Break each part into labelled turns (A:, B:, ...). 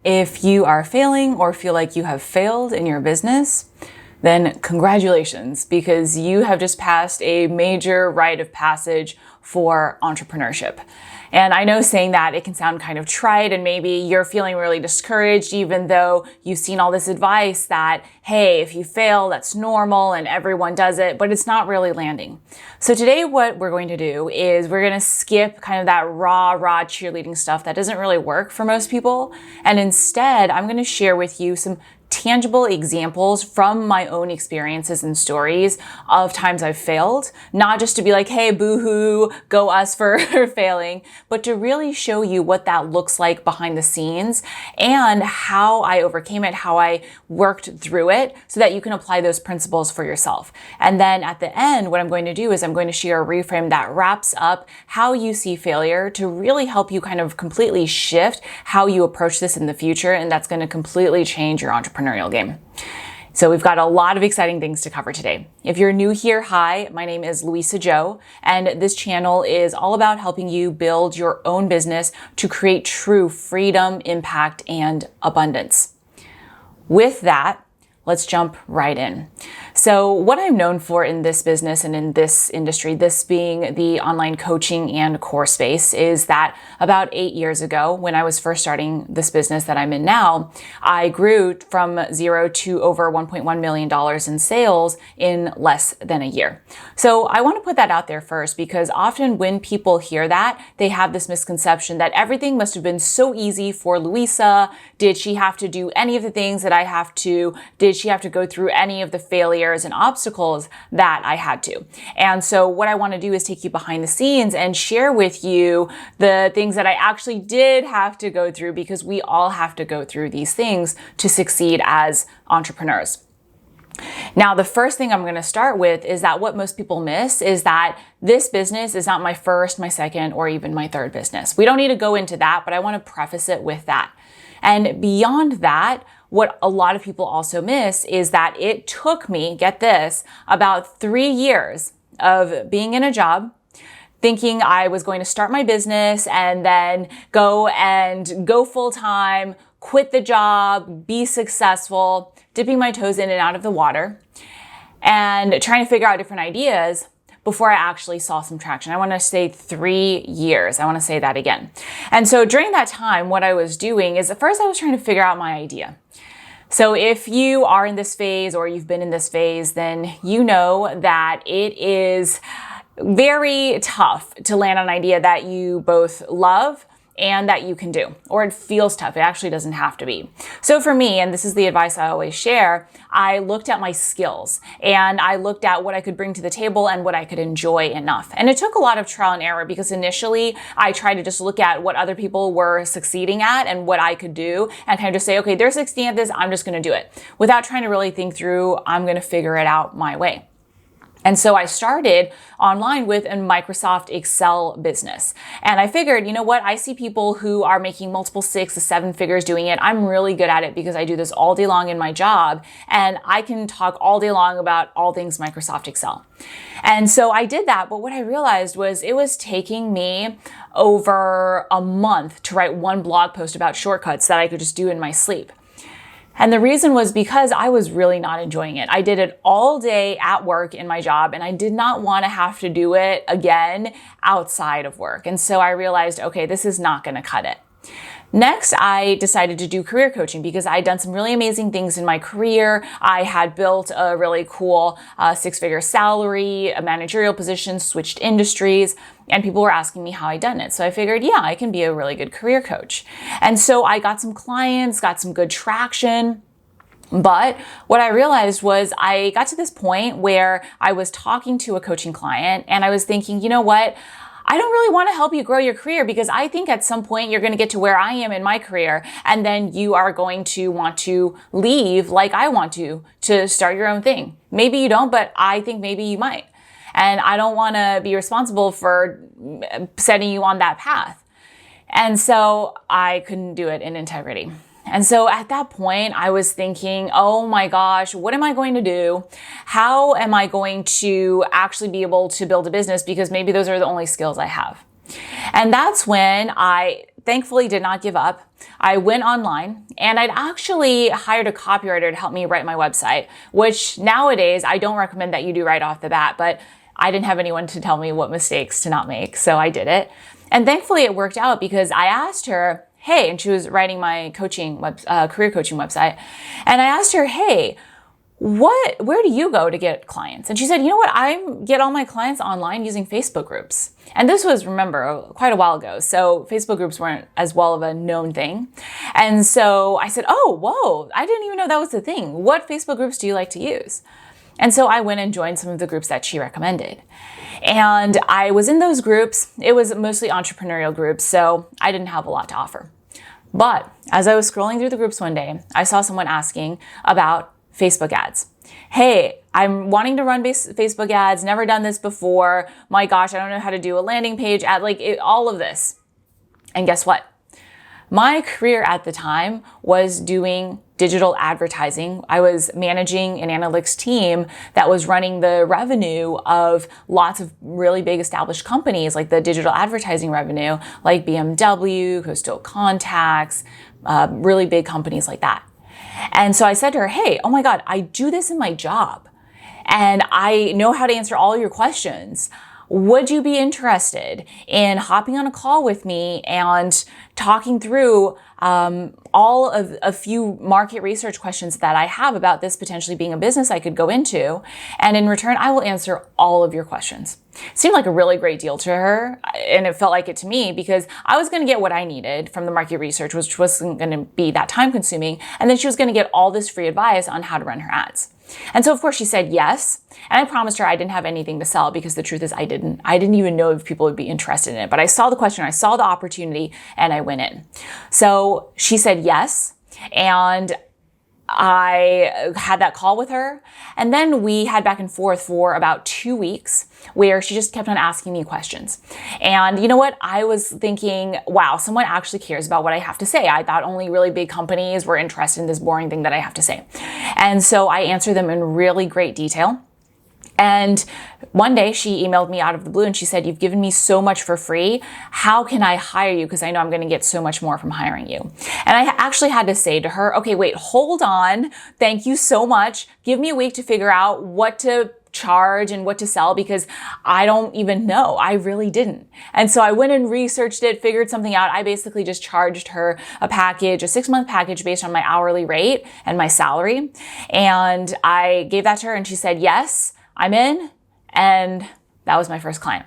A: If you are failing or feel like you have failed in your business, then congratulations, because you have just passed a major rite of passage for entrepreneurship. And I know saying that it can sound kind of trite, and maybe you're feeling really discouraged even though you've seen all this advice that, hey, if you fail, that's normal and everyone does it, but it's not really landing. So today what we're going to do is we're going to skip kind of that raw cheerleading stuff that doesn't really work for most people. And instead, I'm going to share with you some tangible examples from my own experiences and stories of times I've failed, not just to be like, hey, boo-hoo, go us for failing, but to really show you what that looks like behind the scenes and how I overcame it, how I worked through it so that you can apply those principles for yourself. And then at the end, what I'm going to do is I'm going to share a reframe that wraps up how you see failure to really help you kind of completely shift how you approach this in the future. And that's going to completely change your entrepreneurial game. So we've got a lot of exciting things to cover today. If you're new here, hi, my name is Luisa Zhou, and this channel is all about helping you build your own business to create true freedom, impact, and abundance. With that, let's jump right in. So what I'm known for in this business and in this industry, this being the online coaching and course space, is that about 8 years ago, when I was first starting this business that I'm in now, I grew from zero to over $1.1 million in sales in less than a year. So I want to put that out there first, because often when people hear that, they have this misconception that everything must have been so easy for Luisa. Did she have to do any of the things that I have to? Did she have to go through any of the failures and obstacles that I had to? And so what I want to do is take you behind the scenes and share with you the things that I actually did have to go through, because we all have to go through these things to succeed as entrepreneurs. Now, the first thing I'm going to start with is that what most people miss is that this business is not my first, my second, or even my third business. We don't need to go into that, but I want to preface it with that. And beyond that, what a lot of people also miss is that it took me, get this, about 3 years of being in a job, thinking I was going to start my business and then go full time, quit the job, be successful, dipping my toes in and out of the water, and trying to figure out different ideas before I actually saw some traction. I want to say 3 years. I want to say that again. And so during that time, what I was doing is at first I was trying to figure out my idea. So if you are in this phase or you've been in this phase, then you know that it is very tough to land on an idea that you both love and that you can do, or it feels tough. It actually doesn't have to be. So for me, and this is the advice I always share, I looked at my skills and I looked at what I could bring to the table and what I could enjoy enough. And it took a lot of trial and error, because initially I tried to just look at what other people were succeeding at and what I could do and kind of just say, okay, they're succeeding at this, I'm just going to do it, without trying to really think through, I'm going to figure it out my way. And so I started online with a Microsoft Excel business. And I figured, you know what? I see people who are making multiple 6 to 7 figures doing it. I'm really good at it because I do this all day long in my job. And I can talk all day long about all things Microsoft Excel. And so I did that. But what I realized was it was taking me over a month to write one blog post about shortcuts that I could just do in my sleep. And the reason was because I was really not enjoying it. I did it all day at work in my job, and I did not want to have to do it again outside of work. And so I realized, okay, this is not going to cut it. Next, I decided to do career coaching because I had done some really amazing things in my career. I had built a really cool 6-figure salary, a managerial position, switched industries, and people were asking me how I'd done it. So I figured, yeah, I can be a really good career coach. And so I got some clients, got some good traction. But what I realized was I got to this point where I was talking to a coaching client and I was thinking, you know what? I don't really want to help you grow your career, because I think at some point you're going to get to where I am in my career, and then you are going to want to leave like I want to start your own thing. Maybe you don't, but I think maybe you might. And I don't want to be responsible for setting you on that path. And so I couldn't do it in integrity. And so at that point, I was thinking, oh my gosh, what am I going to do? How am I going to actually be able to build a business? Because maybe those are the only skills I have. And that's when I thankfully did not give up. I went online and I'd actually hired a copywriter to help me write my website, which nowadays I don't recommend that you do right off the bat, but I didn't have anyone to tell me what mistakes to not make, so I did it. And thankfully it worked out because I asked her, hey, and she was writing my career coaching website, and I asked her, hey, where do you go to get clients? And she said, you know what? I get all my clients online using Facebook groups. And this was, remember, quite a while ago. So Facebook groups weren't as well of a known thing. And so I said, oh, whoa, I didn't even know that was the thing. What Facebook groups do you like to use? And so I went and joined some of the groups that she recommended. And I was in those groups. It was mostly entrepreneurial groups, so I didn't have a lot to offer. But as I was scrolling through the groups one day, I saw someone asking about Facebook ads. Hey, I'm wanting to run Facebook ads, never done this before. My gosh, I don't know how to do a landing page ad, all of this. And guess what? My career at the time was doing digital advertising. I was managing an analytics team that was running the revenue of lots of really big established companies, like the digital advertising revenue, like BMW, Coastal Contacts, really big companies like that. And so I said to her, hey, oh my God, I do this in my job and I know how to answer all your questions. Would you be interested in hopping on a call with me and talking through all of a few market research questions that I have about this potentially being a business I could go into? And in return, I will answer all of your questions. It seemed like a really great deal to her, and it felt like it to me because I was going to get what I needed from the market research, which wasn't going to be that time consuming. And then she was going to get all this free advice on how to run her ads. And so of course she said yes. And I promised her I didn't have anything to sell because the truth is I didn't even know if people would be interested in it. But I saw the question, I saw the opportunity, and I went in. So she said yes. And I had that call with her. And then we had back and forth for about 2 weeks where she just kept on asking me questions. And you know what? I was thinking, wow, someone actually cares about what I have to say. I thought only really big companies were interested in this boring thing that I have to say. And so I answered them in really great detail. And one day she emailed me out of the blue and she said, you've given me so much for free. How can I hire you? Because I know I'm going to get so much more from hiring you. And I actually had to say to her, okay, wait, hold on. Thank you so much. Give me a week to figure out what to charge and what to sell because I don't even know. I really didn't. And so I went and researched it, figured something out. I basically just charged her a package, a 6-month package based on my hourly rate and my salary. And I gave that to her and she said, yes, I'm in. And that was my first client.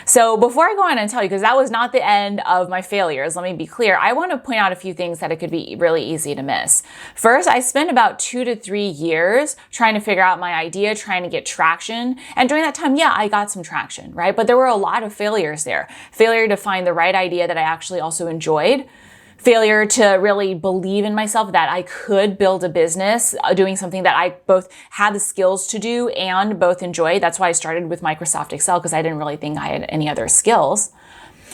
A: So before I go on and tell you, because that was not the end of my failures, let me be clear. I want to point out a few things that it could be really easy to miss. First, I spent about 2 to 3 years trying to figure out my idea, trying to get traction. And during that time, yeah, I got some traction, right? But there were a lot of failures there. Failure to find the right idea that I actually also enjoyed. Failure to really believe in myself that I could build a business doing something that I both had the skills to do and both enjoy. That's why I started with Microsoft Excel because I didn't really think I had any other skills.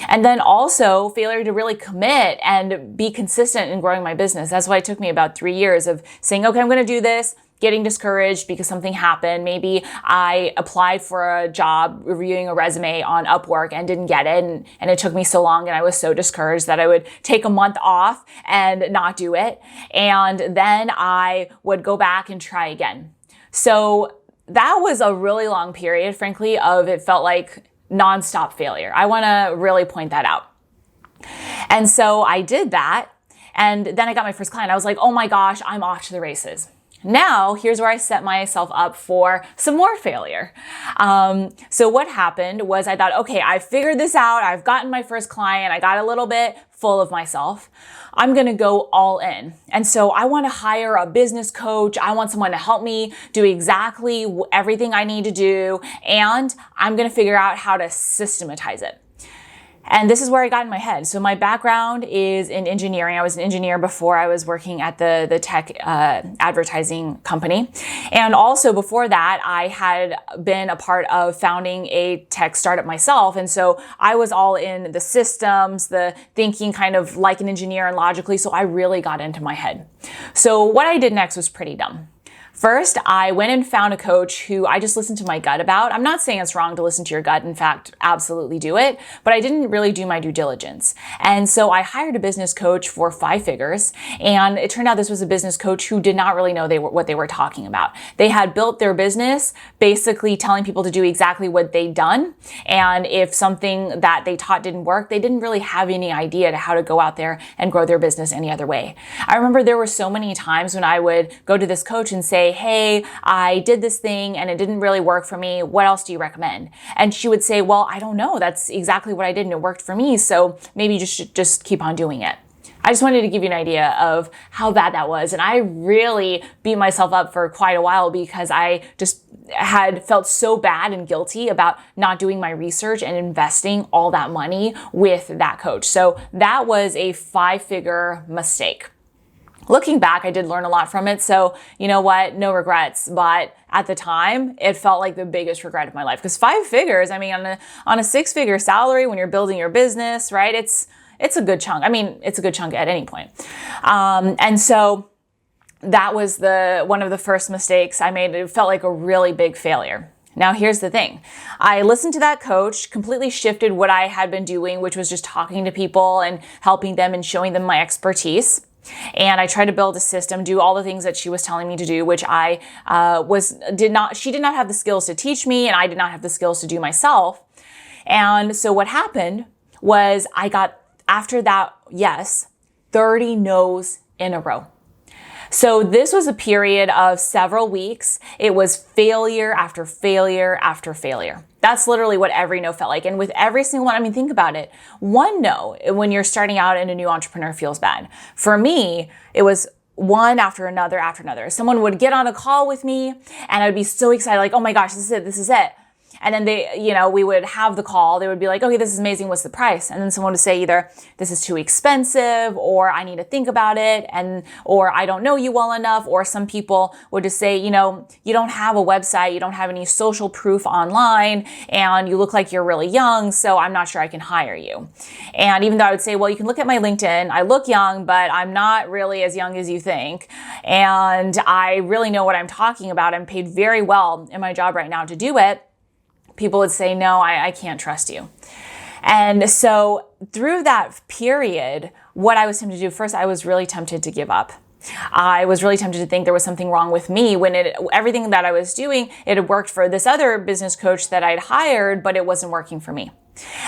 A: And then also failure to really commit and be consistent in growing my business. That's why it took me about 3 years of saying, okay, I'm going to do this, getting discouraged because something happened. Maybe I applied for a job reviewing a resume on Upwork and didn't get it. And it took me so long and I was so discouraged that I would take a month off and not do it. And then I would go back and try again. So that was a really long period, frankly, of it felt like nonstop failure. I want to really point that out. And so I did that. And then I got my first client. I was like, oh my gosh, I'm off to the races. Now, here's where I set myself up for some more failure. So what happened was I thought, okay, I figured this out. I've gotten my first client. I got a little bit full of myself. I'm going to go all in. And so I want to hire a business coach. I want someone to help me do exactly everything I need to do. And I'm going to figure out how to systematize it. And this is where I got in my head. So my background is in engineering. I was an engineer before I was working at the tech advertising company. And also before that, I had been a part of founding a tech startup myself. And so I was all in the systems, the thinking kind of like an engineer and logically. So I really got into my head. So what I did next was pretty dumb. First, I went and found a coach who I just listened to my gut about. I'm not saying it's wrong to listen to your gut. In fact, absolutely do it. But I didn't really do my due diligence. And so I hired a business coach for 5 figures. And it turned out this was a business coach who did not really know what they were talking about. They had built their business basically telling people to do exactly what they'd done. And if something that they taught didn't work, they didn't really have any idea to how to go out there and grow their business any other way. I remember there were so many times when I would go to this coach and say, hey, I did this thing and it didn't really work for me. What else do you recommend? And she would say, well, I don't know. That's exactly what I did and it worked for me. So maybe you should just keep on doing it. I just wanted to give you an idea of how bad that was. And I really beat myself up for quite a while because I just had felt so bad and guilty about not doing my research and investing all that money with that coach. So that was a 5-figure mistake. Looking back, I did learn a lot from it. So you know what? No regrets. But at the time, it felt like the biggest regret of my life. Because 5 figures, I mean, on a 6-figure salary, when you're building your business, right? It's a good chunk. I mean, it's a good chunk at any point. And so that was one of the first mistakes I made. It felt like a really big failure. Now, here's the thing. I listened to that coach, completely shifted what I had been doing, which was just talking to people and helping them and showing them my expertise. And I tried to build a system, do all the things that she was telling me to do, which she did not have the skills to teach me, and I did not have the skills to do myself. And so what happened was I got, after that yes, 30 no's in a row. So this was a period of several weeks. It was failure after failure after failure. That's literally what every no felt like. And with every single one, I mean, think about it. One no, when you're starting out and a new entrepreneur, feels bad. For me, it was one after another after another. Someone would get on a call with me and I'd be so excited, like, oh my gosh, this is it. And then we would have the call. They would be like, okay, this is amazing. What's the price? And then someone would say either this is too expensive, or I need to think about it, or I don't know you well enough. Or some people would just say, you don't have a website, you don't have any social proof online, and you look like you're really young, so I'm not sure I can hire you. And even though I would say, well, you can look at my LinkedIn, I look young, but I'm not really as young as you think. And I really know what I'm talking about. I'm paid very well in my job right now to do it. People would say, no, I can't trust you. And so through that period, what I was tempted to do, first, I was really tempted to give up. I was really tempted to think there was something wrong with me when everything that I was doing, it had worked for this other business coach that I'd hired, but it wasn't working for me.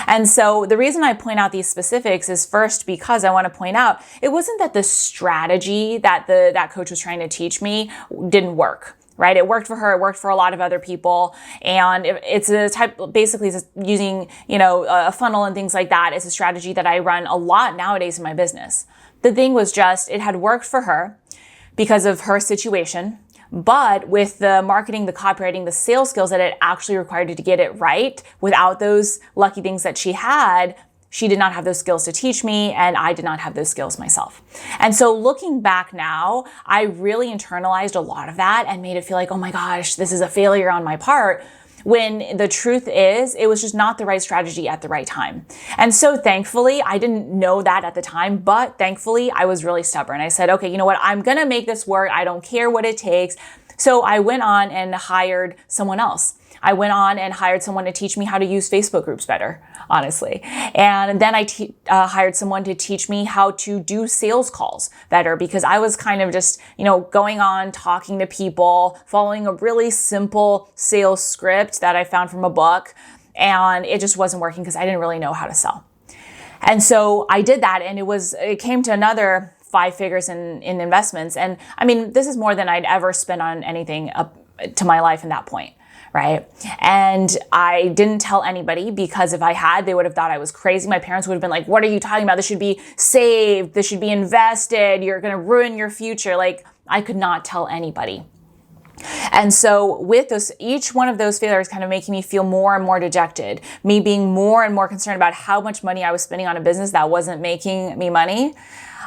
A: And so the reason I point out these specifics is first because I want to point out it wasn't that the strategy that that coach was trying to teach me didn't work. Right? It worked for her. It worked for a lot of other people. And it's a type, basically using, a funnel and things like that. It's a strategy that I run a lot nowadays in my business. The thing was just, it had worked for her because of her situation. But with the marketing, the copywriting, the sales skills that it actually required to get it right, without those lucky things that she had, she did not have those skills to teach me, and I did not have those skills myself. And so looking back now, I really internalized a lot of that and made it feel like, oh my gosh, this is a failure on my part, when the truth is, it was just not the right strategy at the right time. And so thankfully, I didn't know that at the time, but thankfully, I was really stubborn. I said, okay, you know what? I'm gonna make this work. I don't care what it takes. So I went on and hired someone else. I went on and hired someone to teach me how to use Facebook groups better, honestly. And then I hired someone to teach me how to do sales calls better, because I was kind of just, going on, talking to people, following a really simple sales script that I found from a book. And it just wasn't working because I didn't really know how to sell. And so I did that, and it came to another 5 figures in investments. And I mean, this is more than I'd ever spent on anything up to my life in that point. Right? And I didn't tell anybody, because if I had, they would have thought I was crazy. My parents would have been like, what are you talking about? This should be saved. This should be invested. You're going to ruin your future. Like, I could not tell anybody. And so with each one of those failures kind of making me feel more and more dejected, me being more and more concerned about how much money I was spending on a business that wasn't making me money,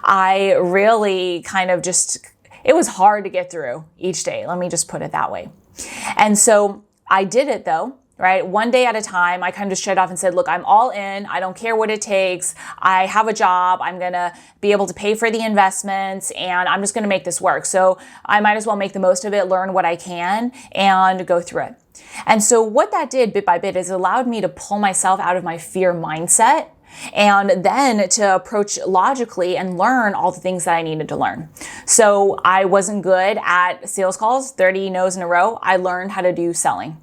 A: I really kind of it was hard to get through each day. Let me just put it that way. And so I did it though, right? One day at a time, I kind of just shut off and said, look, I'm all in. I don't care what it takes. I have a job. I'm going to be able to pay for the investments and I'm just going to make this work. So I might as well make the most of it, learn what I can and go through it. And so what that did bit by bit is allowed me to pull myself out of my fear mindset and then to approach logically and learn all the things that I needed to learn. So I wasn't good at sales calls, 30 no's in a row. I learned how to do selling,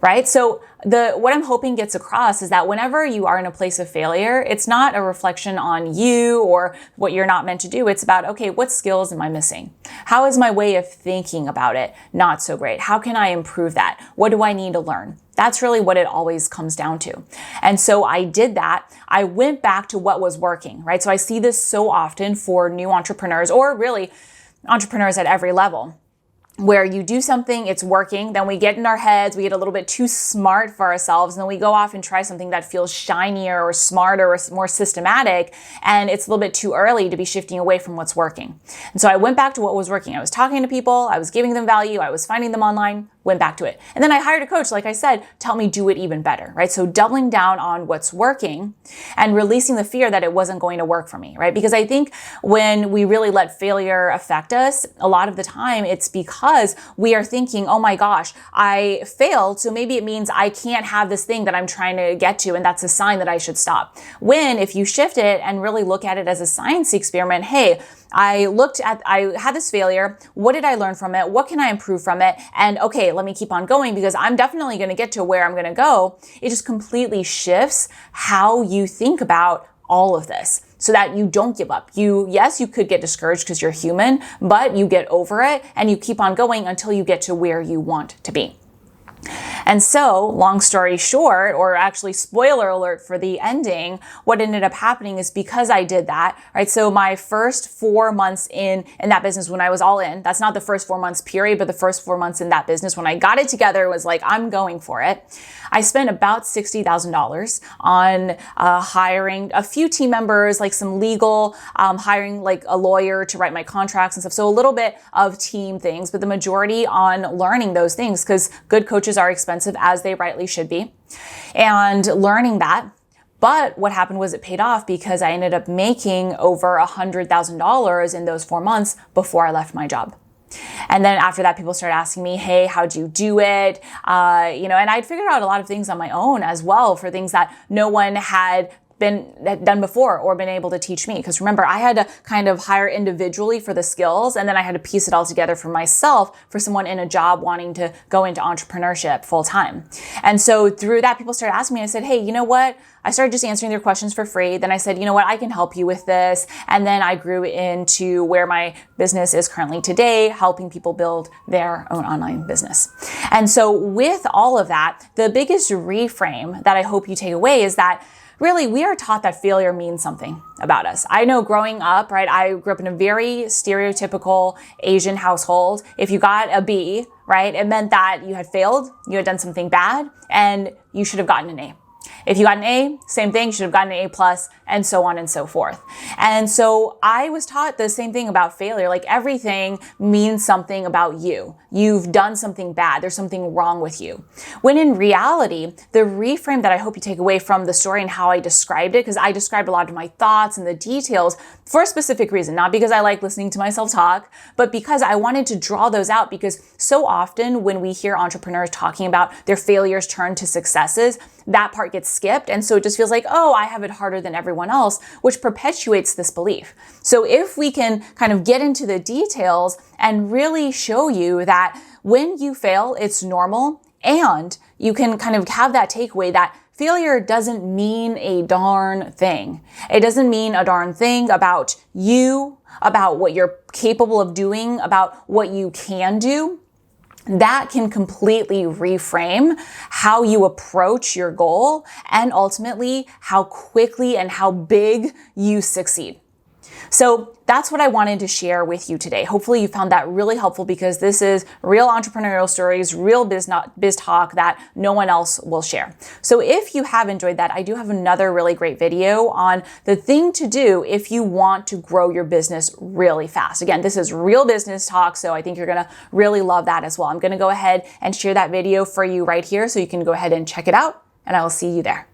A: right? So what I'm hoping gets across is that whenever you are in a place of failure, it's not a reflection on you or what you're not meant to do. It's about, okay, what skills am I missing? How is my way of thinking about it not so great? How can I improve that? What do I need to learn? That's really what it always comes down to. And so I did that. I went back to what was working, right? So I see this so often for new entrepreneurs or really entrepreneurs at every level, where you do something, it's working, then we get in our heads, we get a little bit too smart for ourselves, and then we go off and try something that feels shinier or smarter or more systematic, and it's a little bit too early to be shifting away from what's working. And so I went back to what was working. I was talking to people, I was giving them value, I was finding them online, went back to it. And then I hired a coach, like I said, to help me do it even better, right? So doubling down on what's working and releasing the fear that it wasn't going to work for me, right? Because I think when we really let failure affect us, a lot of the time it's because we are thinking, oh my gosh, I failed, so maybe it means I can't have this thing that I'm trying to get to, and that's a sign that I should stop. When if you shift it and really look at it as a science experiment, hey, I had this failure. What did I learn from it? What can I improve from it? And okay, let me keep on going because I'm definitely going to get to where I'm going to go. It just completely shifts how you think about all of this so that you don't give up. Yes, you could get discouraged because you're human, but you get over it and you keep on going until you get to where you want to be. And so, long story short, or actually spoiler alert for the ending, what ended up happening is because I did that, right? So my first 4 months in that business when I was all in, that's not the first 4 months period, but the first 4 months in that business when I got it together, it was like, I'm going for it. I spent about $60,000 on hiring a few team members, like some legal, hiring like a lawyer to write my contracts and stuff. So a little bit of team things, but the majority on learning those things because good coaches are expensive as they rightly should be, and learning that. But what happened was it paid off because I ended up making over $100,000 in those 4 months before I left my job. And then after that, people started asking me, hey, how'd you do it? And I'd figured out a lot of things on my own as well for things that no one had done before or been able to teach me. Because remember, I had to kind of hire individually for the skills, and then I had to piece it all together for myself for someone in a job wanting to go into entrepreneurship full time. And so through that, people started asking me, I said, hey, you know what? I started just answering their questions for free. Then I said, you know what? I can help you with this. And then I grew into where my business is currently today, helping people build their own online business. And so with all of that, the biggest reframe that I hope you take away is that really, we are taught that failure means something about us. I know growing up, right, I grew up in a very stereotypical Asian household. If you got a B, right, it meant that you had failed, you had done something bad, and you should have gotten an A. If you got an A, same thing, you should have gotten an A+, and so on and so forth. And so I was taught the same thing about failure. Like everything means something about you. You've done something bad. There's something wrong with you. When in reality, the reframe that I hope you take away from the story and how I described it, because I described a lot of my thoughts and the details for a specific reason, not because I like listening to myself talk, but because I wanted to draw those out, because so often when we hear entrepreneurs talking about their failures turned to successes, that part gets skipped. And so it just feels like, oh, I have it harder than everyone else, which perpetuates this belief. So if we can kind of get into the details and really show you that when you fail, it's normal, and you can kind of have that takeaway that failure doesn't mean a darn thing. It doesn't mean a darn thing about you, about what you're capable of doing, about what you can do. That can completely reframe how you approach your goal and ultimately how quickly and how big you succeed. So that's what I wanted to share with you today. Hopefully you found that really helpful, because this is real entrepreneurial stories, real biz talk that no one else will share. So if you have enjoyed that, I do have another really great video on the thing to do if you want to grow your business really fast. Again, this is real business talk, so I think you're gonna really love that as well. I'm gonna go ahead and share that video for you right here, so you can go ahead and check it out, and I will see you there.